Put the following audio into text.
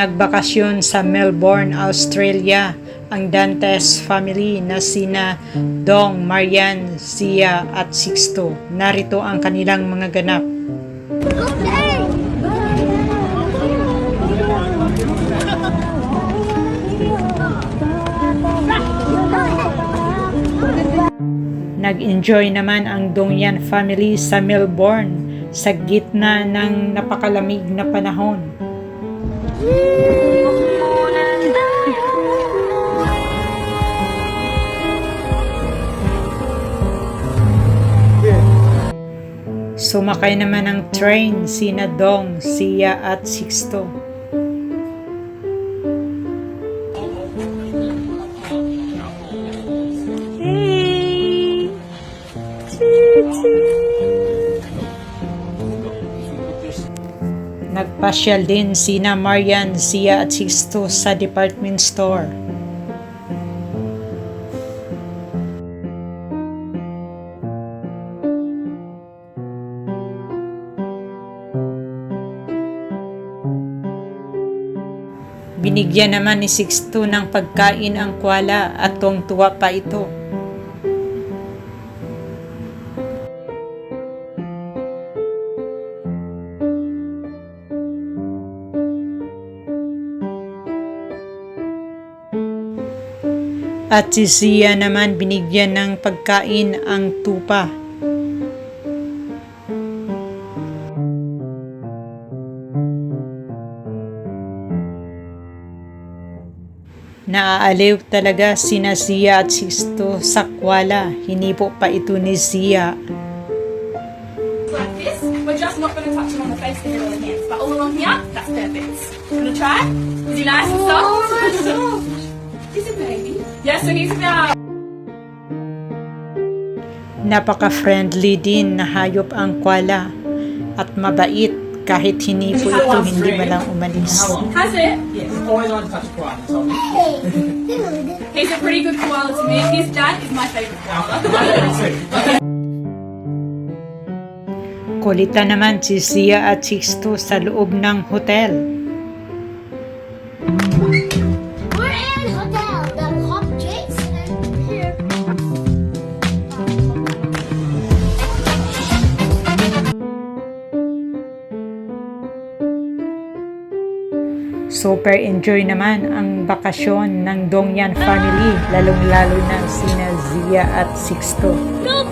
Nagbakasyon sa Melbourne, Australia ang Dantes family na sina Dong, Marian, Sia at Sixto. Narito ang kanilang mga ganap. Nag-enjoy naman ang Dongyan family sa Melbourne sa gitna ng napakalamig na panahon. Sumakay naman ng train sina Dong, Sia at Sixto. Nagpasyal din sina Marian, Sia at Sixto sa department store. Binigyan naman ni Sixto ng pagkain ang koala at tuwang-tuwa pa ito. At si Sia naman binigyan ng pagkain ang tupa. Naaaliw talaga sina Sia at Sixto sa koala. Hinipo pa ito ni Sia. Like this, we're just not going to touch him on the face with your hands, but all along here, that's perfect. Want to try? Is he nice and soft? He's a baby. Yes, so he's about... Napaka-friendly din na hayop ang koala at mabait kahit hinipo ito hindi malang umalis. Has it? Yes, always on touch koala. So He's a pretty good koala to me. His dad is my favourite koala. Kulitan naman si Sia at Sixto sa loob ng hotel. We're in hotel, the Hop Jason here. Super enjoy naman ang bakasyon ng Dongyan family, lalong-lalo na sina Sia at Sixto. No!